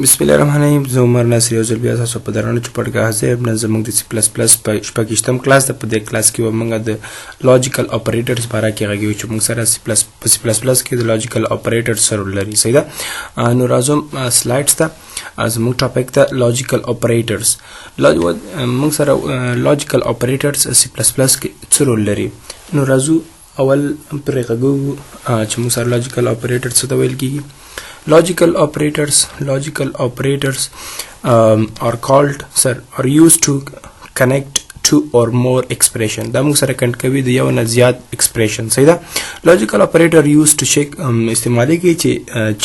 بسم الله الرحمن الرحیم. زه عمر ناصر یو ځل بیا تاسو په درانه چوپړګاه ځای نه زموږ د C++ په شپږیشتم کلاس د په دې کلاس کې به موږ د لاجیکل اپریټرز باره کې غږیږو چې موږ سره C++ کې د لاجیکل اپریټرز سره لري. صحیح ده. نو راځم سلایډز ته. زموږ ټاپک ته لاجیکل اپریټرز. موږ سره لاجیکل اپریټرز C++ کې سره لري. نو راځو اول پرې غږو چې موږ سره لاجیکل اپریټرز څه ته ویل کیږي. Logical operators are called are used to connect two or more expression. دا موږ سره کنټ کوي د یو نه زیات expression. صحیح ده. Logical operator used to check استعمالي کی چې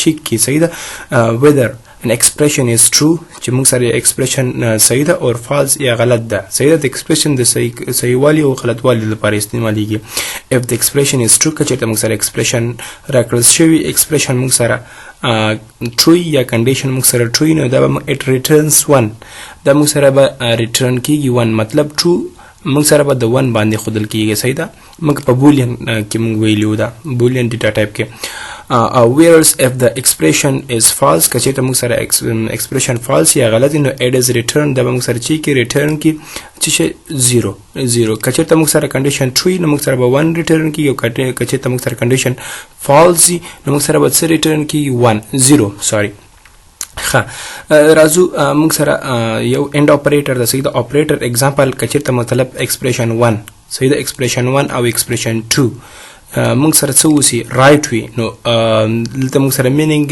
check کی. صحیح ده. whether an expression is true چې موږ سره expression صحیح ده or false یا غلط ده. صحیح ده. د expression د صحیح والی او غلط والی لپاره استعماليږي. if the expression is true کچې ته موږ سره expression راکړل شوی expression موږ سره true یا condition موږ سره true نو دا به it returns 1. دا موږ سره به return کیږي 1. مطلب true موږ سره به د 1 باندې خودل کیږي. صحیح ده. موږ په boolean کې موږ ویلو دا boolean data type کې. whereas if the expression is false کچې ته موږ سره expression false یا غلط نو it is return دا به موږ سره چې کې return کی چې 0 کچې ته موږ سره condition true نو موږ سره به 1 return کی او کچې ته موږ سره condition false نو موږ سره به څه return کی 0 sorry. راځو موږ سره یو end operator د صحیح د operator example کچې ته مطلب expression 1 صحیح د expression 1 او expression 2 موږ سره څه وسی رائټ وي نو دلته موږ سره مینینګ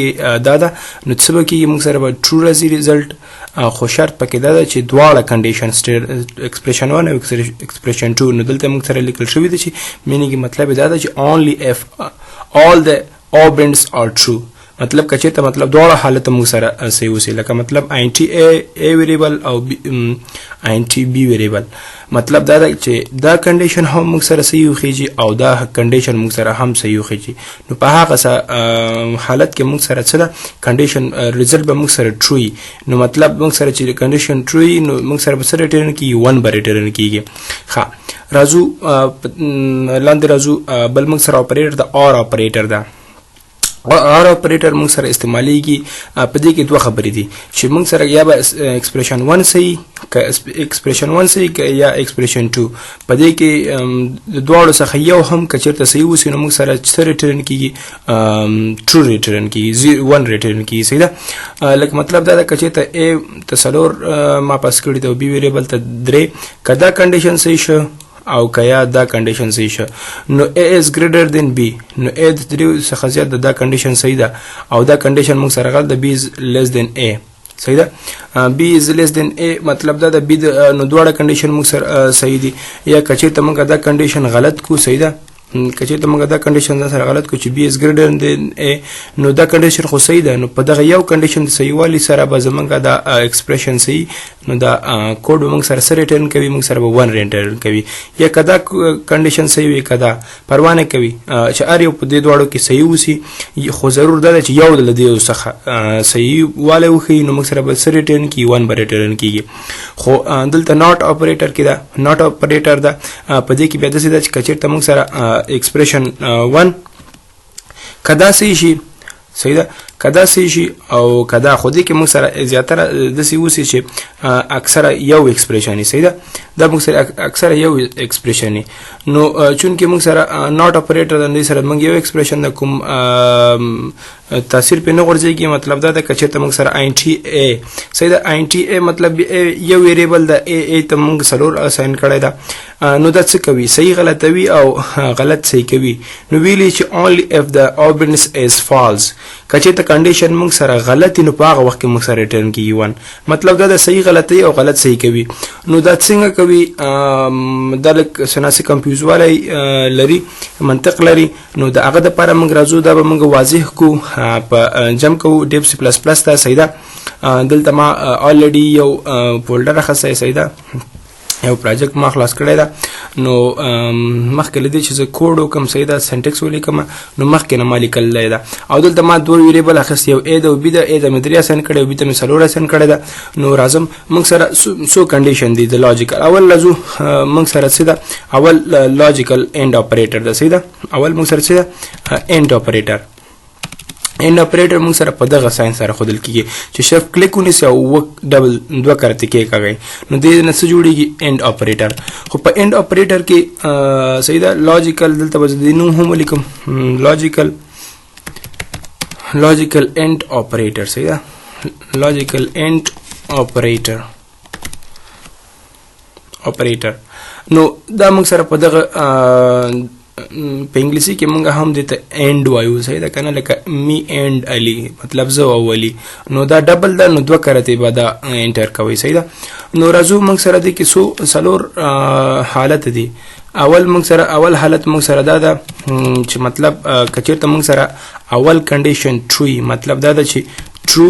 دا ده نو څه به کېږي موږ سره به ټرو راځي ریزلټ خو شرط پکې دا ده چې دواړه کنډیشن expression 1 او expression 2 نو دلته موږ سره لیکل شوي ده چې مینینګ مطلب دا ده چې only if all the operands are true مطلب کچې ته مطلب دواړه حالت موږ سره صحیح وسی لکه مطلب int a ویریبل او int b ویریبل مطلب دا ده چې دا کنډیشن هم موږ سره صحیح وخیږي او دا کنډیشن موږ سره هم صحیح وخیږي نو په هغه حالت کې موږ سره څه ده کنډیشن ریزلټ به موږ سره ټرو نو مطلب موږ سره چې کنډیشن ټرو نو موږ سره به څه ریټرن کیږي 1 به ریټرن کیږي. راځو لاندې راځو بل موږ سره اپریټر د اور اپریټر ده. اور اپریټر موږ سره استعماليږي په دې کې دوه خبرې دي چې موږ سره یا به expression 1 صحیح expression 1 صحیح یا expression 2 په دې کې د دواړو څخه یو هم کچرته صحیح وسی نو موږ سره څه ریټرن کیږي true ریټرن کیږي 1 ریټرن کیږي. صحیح ده. لکه مطلب دا کچرته a تصلور ما پاس کړی ته b ویریبل ته 3 کدا کنډیشن صحیح شو او کیا دا کنډیشن صحیح شو نو a is greater than b نو a د 3 څخه زیات دا کنډیشن صحیح ده او دا کنډیشن موږ سره غلط ده b is less than a. صحیح ده. b is less than a مطلب دا د b نو دواړه کنډیشن موږ سره صحیح دي یا کچې ته موږ دا کنډیشن غلط کو. صحیح ده. کچې ته موږ دا کنډیشن سره غلط کو چې b is greater than a نو دا کنډیشن خو صحیح ده نو په دغه یو کنډیشن صحیح والی سره به زمونږ دا ایکسپریشن صحیح نو دا کوډ موږ سره سره ریټرن کوي موږ سره به 1 ریټرن کوي یا کدا کنډیشن صحیح وي کدا پروا نه کوي چې ار یو په دې دواړو کې صحیح وسی خو ضرور ده چې یو د دې څخه صحیح والی وخی نو موږ سره به سره ریټرن کی 1 به ریټرن کیږي. خو دلته ناٹ اپریټر کې دا ناٹ اپریټر دا په دې کې بیا د څه چې کچې ته موږ سره expression 1 کدا صحیح شي. صحیح ده. کدا صحیح شي او کدا خو دې کې موږ سره زیاتره د سی وسی چې اکثره یو ایکسپریشن. صحیح ده. دا موږ سره اکثره یو ایکسپریشن نو چونکه موږ سره ناٹ اپریټر د سره موږ یو ایکسپریشن د کوم تاثیر په نه ورځي مطلب دا د کچې ته موږ سره int a. صحیح ده. int a مطلب یو ویریبل د a ته موږ سلور اساین کړی دا نو دا څه کوي صحیح غلط وي او غلط صحیح کوي نو ویلی چې only if the operands is false کچې ته کنډیشن موږ سره غلط نو په هغه وخت کې موږ سره ریټرن کیږي 1 مطلب دا د صحیح غلطي او غلط صحیح کوي نو دا څنګه کوي دا لکه سناسي کمپیوز والی لري منطق لري نو دا هغه د لپاره موږ راځو دا به موږ واضح کو په جم کو ډیپ C++ ته. صحیح ده. دلته ما already یو فولډر راخصه. صحیح ده. یو پروجیکټ ما خلاص کړی دا نو مخکې لدی چې زه کوډ وکم. صحیح ده. سنټکس ولیکم نو مخکې نه ما لیکل دی دا او دلته ما دوه ویریبل اخیست یو a ده او b ده. a ده مې 3 اساین کړی او b ته مې 4 اساین کړی ده. نو راځم موږ سره سو کنډیشن دي د لاجیکل. اول لازم موږ سره څه ده اول لاجیکل اند اپریټر ده. صحیح ده. اول موږ سره څه ده اند اپریټر اند اپریټر موږ سره په دغه ساين سره خودل کیږي چې شف کلیک ونیسي او ډبل دوه کرته کې کوي نو دې نه څه جوړیږي اند اپریټر خو په اند اپریټر کې صحیح ده لاجیکل دلته به د نوم هم لیکم لاجیکل اند اپریټر صحیح ده لاجیکل اند اپریټر نو دا موږ سره په دغه په انګلیسي کې موږ هم دته اند وایو صحیح ده کنه لکه می اند علی مطلب زه او علی نو دا ډبل ده نو دوه کرته به دا انټر کوي صحیح ده نو راځو موږ سره د کې سلور حالت دي اول حالت موږ سره دا ده چې مطلب کچیرته موږ سره اول کنډیشن ټرو مطلب دا ده چې ټرو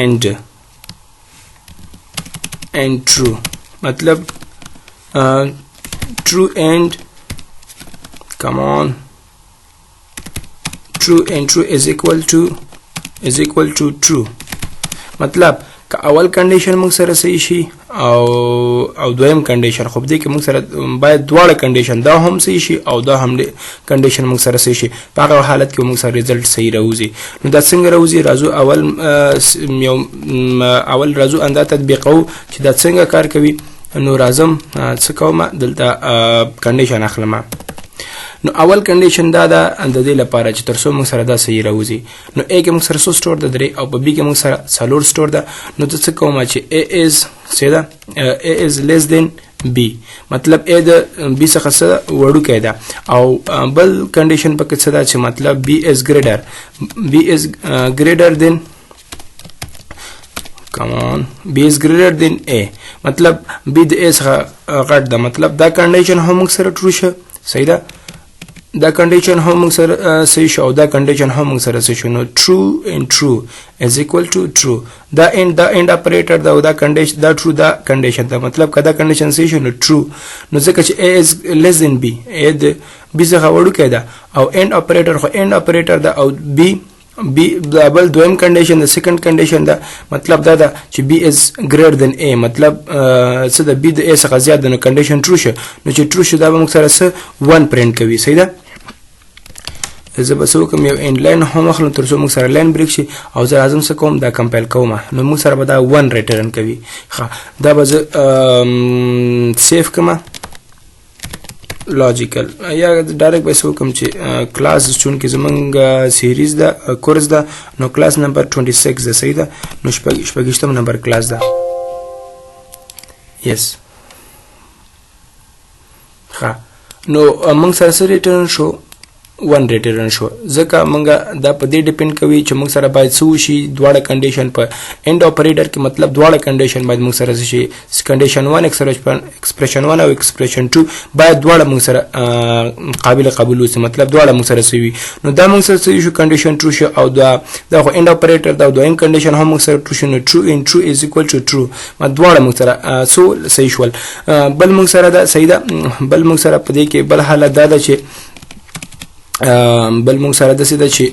اند true मतलब true and come on true and true is equal to true मतलब که اول کنډیشن موږ سره صحیح شي او دویم کنډیشن خو دې کې موږ سره باید دواړه کنډیشن دا هم صحیح شي او دا هم کنډیشن موږ سره صحیح شي په هغه حالت کې موږ سره ریزلټ صحیح راوځي نو دا څنګه راوځي راځو اول راځو انده تطبیقو چې دا څنګه کار کوي نو راځم څه کوم دلته کنډیشن اخلم نو اول کنډیشن دا ده د دې لپاره چې ترڅو موږ سره دا صحیح راوځي نو A کې موږ سره څو سټور ده درې او په B کې موږ سره څلور سټور ده نو څه کوم چې A is less than B مطلب A د B څخه وړوکی ده او بل کنډیشن پکې څه ده چې مطلب B is greater than come on B is greater than A مطلب B د A څخه غټ ده مطلب دا کنډیشن هم موږ سره ټرو شه صحیح ده دا کنډیشن هم موږ سره صحیح شو او دا کنډیشن هم موږ سره صحیح شو نو true and true is equal to true دا end operator دا کنډیشن دا true دا کنډیشن دا مطلب کدا کنډیشن صحیح شو نو true نو ځکه چې A is less than B A د B څخه وړوکی ده او end operator خو end operator دا او B بل دویم کنډیشن د سیکنډ کنډیشن دا مطلب دا ده چې B is greater than A مطلب څه د B د A څخه زیات ده نو کنډیشن ټرو شه نو چې ټرو شه دا به موږ سره څه 1 پرنټ کوي صحیح ده زه به څه وکړم یو انډ لاین هم اخلم تر څو موږ سره لاین بریک شي او زه راځم څه کوم دا کمپایل کوم نو موږ سره به دا 1 ریټرن کوي ښه دا به زه سیف کړم لاجیکل یا ډایرکټ به څه وکړم چې کلاس چونکې زمونږ سیریز ده کورس ده نو کلاس نمبر 26 ده صحیح ده نو شپږیشتم نمبر کلاس ده یس ښه نو موږ سره څه ریټرن شو 1 ریټرن شو ځکه موږ دا په دې ډیپند کوي چې موږ سره باید څه وشي دواړه کنډیشن په اند اپریټر کې مطلب دواړه کنډیشن باید موږ سره شي کنډیشن 1 ایکسپریشن 1 او ایکسپریشن 2 باید دواړه موږ سره قابل قبول وي مطلب دواړه موږ سره سوي نو دا موږ سره شو کنډیشن 2 شو او دا خو اند اپریټر دا دویم کنډیشن هم موږ سره 2 شو نو true and true is equal to true ما دواړه موږ سره سو صحیح شول بل موږ سره دا صحیح ده بل موږ سره په دې کې بل حالت دا ده چې بل موږ سره داسې ده چې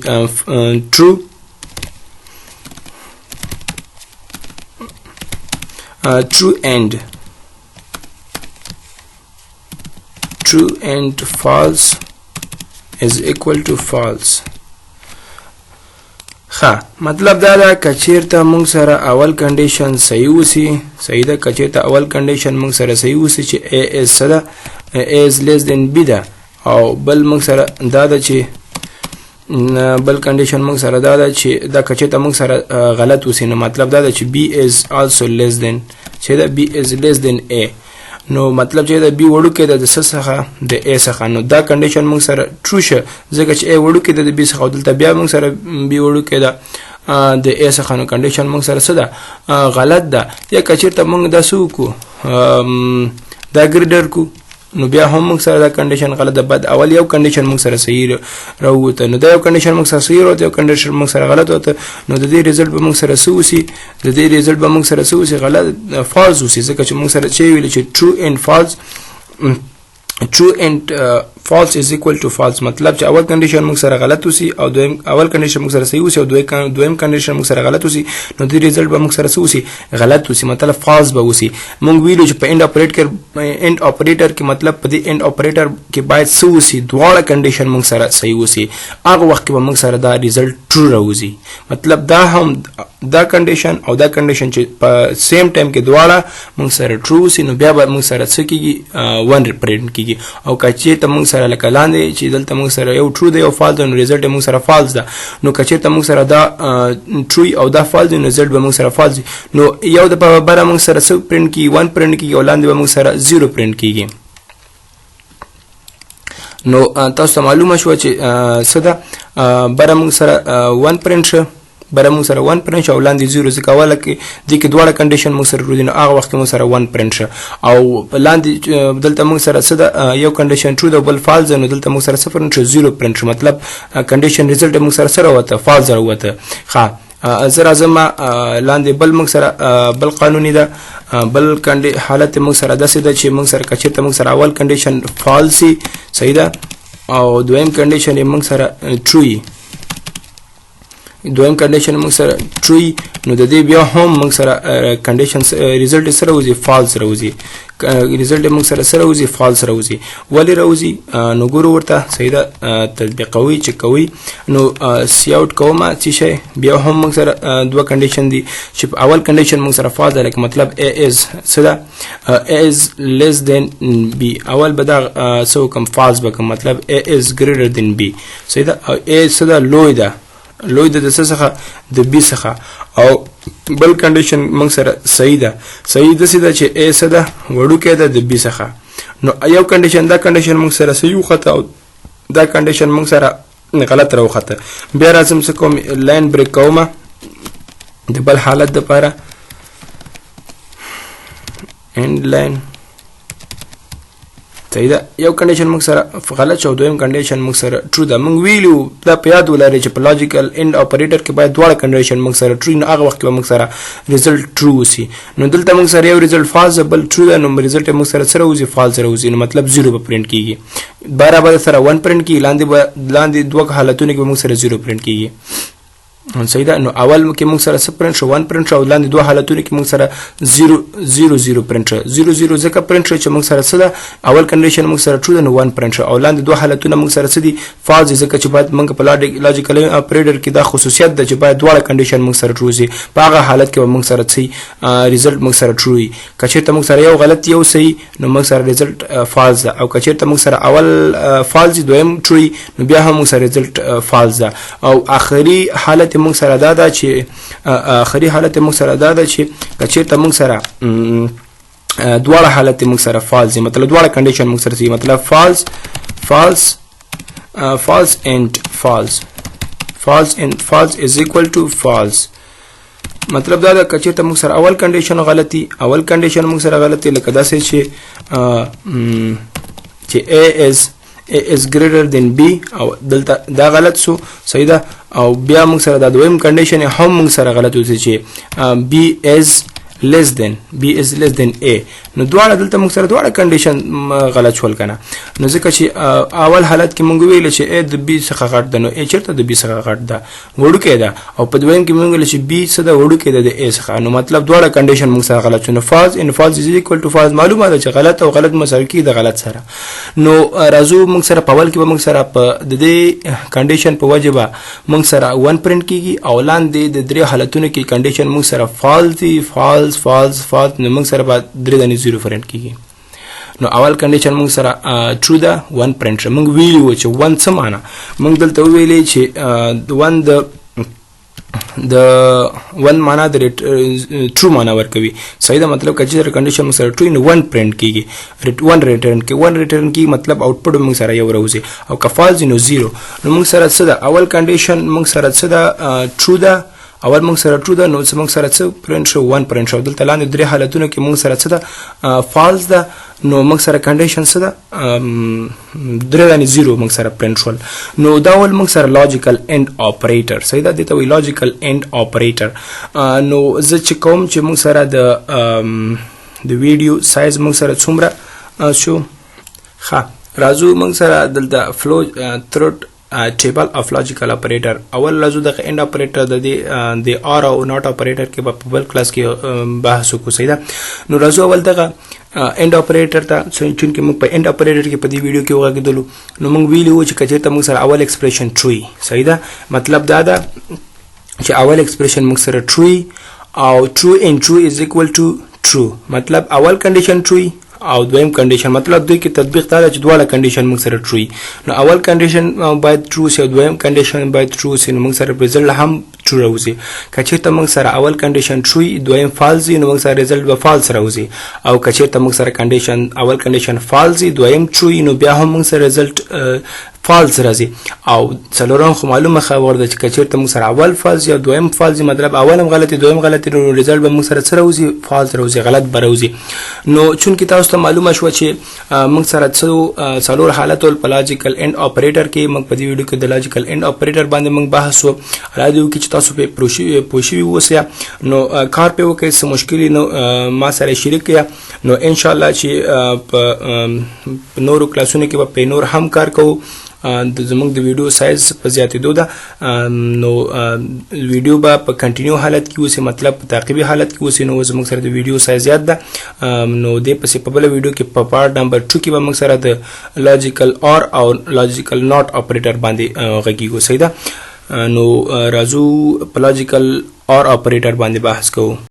true and false is equal to false ښه مطلب دا ده که چیرته موږ سره اول کنډیشن صحیح وسي صحیح ده که چیرته اول کنډیشن موږ سره صحیح وسي چې A is څه ده A is less than B ده او بل موږ سره دا ده چې بل کنډیشن موږ سره دا ده چې دا کچته موږ سره غلط وسی نو مطلب دا ده چې B is also less than چې دا B is less than A نو مطلب چې دا B وړوکی ده د څه څخه د A څخه نو دا کنډیشن موږ سره ټرو شه ځکه چې A وړوکی ده د B څخه او دلته بیا موږ سره B وړوکی ده د A څخه نو کنډیشن موږ سره څه ده غلط ده یا کچیرته موږ دا څه وکړو دا ګریډر کو نو بیا هم موږ سره دا کنډیشن غلط ده بعد اول یو کنډیشن موږ سره صحیح راووته نو دا یو کنډیشن موږ سره صحیح راووته یو کنډیشن موږ سره غلط وته نو د دې ریزلټ به موږ سره څه وسي د دې ریزلټ به موږ سره څه وسي غلط فالس وسي ځکه چې موږ سره چې ویل چې true and false is equal to false مطلب چې اول کنډیشن موږ سره غلط وسی او دویم اول کنډیشن موږ سره صحیح وسی او دویم کنډیشن موږ سره غلط وسی نو د ریزلټ به موږ سره څه وسی غلط وسی مطلب false به وسی موږ ویلو چې په end operator کې مطلب په دې end operator کې باید څه وسی دواړه کنډیشن موږ سره صحیح وسی هغه وخت کې به موږ سره دا ریزلټ true راوځي مطلب دا هم دا کنډیشن او دا کنډیشن چې په سیم ټایم کې دواړه موږ سره true وسی نو بیا به موږ سره څه کیږي 1 ریپرزینټ کیږي او کچې ته موږ سره لکه لاندې چې دلته موږ سره یو true دی او false دی نو ریزلټ موږ سره false ده نو کچې ته موږ سره دا true او دا false دی نو ریزلټ به موږ سره false دی نو یو د په بره موږ سره څه پرینټ کیږي 1 پرینټ کیږي او لاندې به موږ سره 0 پرینټ کیږي نو تاسو ته معلومه شو چې څه ده بره موږ سره 1 پرینټ شو بره موږ سره 1 پرینټ او لاندې 0 ځکه اوله کې دې کې دواړه کنډیشن موږ سره روزي نو هغه وخت کې موږ سره 1 پرینټ شه او لاندې دلته موږ سره څه ده یو کنډیشن ټرو ده بل فالس نو دلته موږ سره 0 پرینټ 0 پرینټ مطلب کنډیشن ریزلټ موږ سره سره وته فالس راوته ښه زه راځم لاندې بل موږ سره بل قانوني ده بل حالت موږ سره داسې ده چې موږ سره کچېرته موږ سره اول کنډیشن فالس صحیح ده او دویم کنډیشن موږ سره ټرو دویم کنډیشن موږ سره ټرو نو د دې بیا هم موږ سره کنډیشن ریزلټ سره راوځي فالس راوځي ریزلټ موږ سره راوځي فالس راوځي ولې راوځي نو ګورو ورته صحیح ده تطبیقوي چې کوي نو سی اوټ کومه چې شي بیا هم موږ سره دوه کنډیشن دي چې اول کنډیشن موږ سره فالس ده لکه مطلب a is څه ده a is less than b اول به دا څه کوم فالس به کوم مطلب a is greater than b صحیح ده a څه ده لوی ده لوی د څخه د بي څخه او بل کنډیشن موږ سره صحیح ده صحیح د سیده چې ا څه ده وړوکی ده د بي څخه نو یو کنډیشن دا کنډیشن موږ سره صحیح وخته او دا کنډیشن موږ سره غلط راوخته بیا راځم څه کوم لاین بریک کومه د بل حالت دپاره end line صحیح ده یو کنډیشن موږ سره غلط شو دویم کنډیشن موږ سره ټرو ده موږ ویلو دا په یاد ولرئ چې په لاجیکل اند اپریټر کې باید دواړه کنډیشن موږ سره ټرو نه هغه وخت کې موږ سره ریزلټ ټرو وسی نو دلته موږ سره یو ریزلټ فالس بل ټرو ده نو ریزلټ موږ سره سره وسی فالس راوځي نو مطلب 0 به پرینټ کیږي برابر سره 1 پرینټ کیږي لاندې دوه حالتونه کې موږ سره 0 پرینټ کیږي صحیح ده نو اول کې موږ سره 0 پرینټ شو 1 پرینټ شو لاندې دوه حالتونه کې موږ سره 0 پرینټ شو 0 ځکه پرینټ شو چې موږ سره څه ده اول کنډیشن موږ سره ټرو ده نو 1 پرینټ شو او لاندې دوه حالتونه موږ سره څه دي فالس ځکه چې باید موږ په لاجیکل اپریټر کې دا خصوصیت ده چې باید دواړه کنډیشن موږ سره ټرو شي په هغه حالت کې موږ سره څه ریزلټ موږ سره ټرو وي کچېرته موږ سره یو غلط یو صحیح نو موږ سره ریزلټ فالس ده او کچېرته موږ سره اول فالس دویم ټرو نو بیا هم موږ سره ریزلټ فالس ده او اخري حالت موږ سره دا ده چې اخري حالت موږ سره دا ده چې کچېرته موږ سره دواړه حالت موږ سره فالس مطلب دواړه کنډیشن موږ سره مطلب false and false is equal to false مطلب دا ده کچېرته موږ سره اول کنډیشن موږ سره غلطي لکه داسې چې a is greater than b او دلته دا غلط سو صحیح ده او بیا موږ سره دا دویم کنډیشن هم موږ سره غلط وسی چې b is less than a نو دواړه دلته موږ سره دواړه کنډیشن غلط شول کنه نو ځکه چې اول حالت کې موږ ویل چې a د b څخه غټ ده نو a چیرته د b څخه غټ ده وړوکی ده او په دویم کې موږ ویل چې b څه ده وړوکی ده د a څخه نو مطلب دواړه کنډیشن موږ سره غلط شو نو false is equal to false معلومه ده چې غلط او غلط مساوي کیږي د غلط سره نو راځو موږ سره په اول کې به موږ سره په د دې کنډیشن په وجه به موږ سره 1 پرینټ کیږي او لاندې د درې حالتونو کې کنډیشن موږ سره false نو موږ سره به 3.0 پرینټ کیږي نو اول کنډیشن موږ سره ټرو ده 1 پرینټ موږ ویلو چې 1 څه معنا موږ دلته ویلې چې 1 معنا د ټرو معنا ورکوي صحیح ده مطلب کچې کنډیشن موږ سره ټرو نو 1 پرینټ کیږي 1 ریټرن کی مطلب آوټپوټ موږ سره یو راوځي او که فالس نو 0 نو موږ سره څه ده اول کنډیشن موږ سره څه ده ټرو ده اول موږ سره ټرو ده نو موږ سره څه پرینټ شو 1 پرینټ شو دلته لاندې درې حالتونو کې موږ سره څه ده فالس ده نو موږ سره کنډیشن څه ده 3.0 موږ سره پرینټ شول نو دا ول موږ سره لاجیکل اند اپریټر صحیح ده دته وی لاجیکل اند اپریټر نو زه چې کوم چې موږ سره د ویډیو سایز موږ سره څومره شو ښه راځو موږ سره دلته فلو تھروټ table of logical operator اول راځو د end operator د or او not operator کې په بل کلاس کې بحث وکړو صحیح ده نو راځو اول دغه end operator ته چونکه موږ په end operator کې په دې ویډیو کې وغږیدلو نو موږ ویلو چې کچېرته موږ سره اول expression true صحیح ده مطلب دا ده چې اول expression موږ سره true او true and true is equal to true مطلب اول condition true او دویم کنډیشن مطلب دوی کې تطبیق دا چې دواړه کنډیشن موږ سره ټرو نو اول کنډیشن باید ټرو شي او دویم کنډیشن باید ټرو شي نو موږ سره رزلټ هم ټرو راوځي کچېرته موږ سره اول کنډیشن ټرو دویم فالس نو موږ سره رزلټ به فالس راوځي او کچېرته موږ سره کنډیشن اول کنډیشن فالس دویم ټرو نو بیا هم موږ سره رزلټ فالس راځي او څلورم خو معلومه خبره ده چې کچېرته موږ سره اول فالس یا دویم فالس مطلب اول هم غلطي دویم غلطي نو رزلټ به موږ سره څه راوځي فالس راوځي غلط به راوځي نو چونکې تاسو ته معلومه شوه چې موږ سره څلور حالت ول په لاجیکل اینډ اپریټر کې موږ په دې ویډیو کې د لاجیکل اینډ اپریټر باندې موږ بحث وکړو راځو کې چې تاسو په پوښي اوسئ نو کار په وکړئ څه مشکل نو ما سره شریک یا نو ان شاء الله چې په نورو کلاسونو کې په نور هم کار کوو زموږ د ویډیو سایز په زیاتېدو ده نو ویډیو به په کنټینیو حالت کې اوسي مطلب په تعقیبي حالت کې اوسي نو زموږ سره د ویډیو سایز زیات ده نو دې پسې په بل ویډیو کې په پارت نمبر 2 کې به موږ سره د لاجیکل اور او لاجیکل ناٹ اپریټر باندې غږیږو صحیح ده نو راځو په لاجیکل اور اپریټر باندې بحث کوو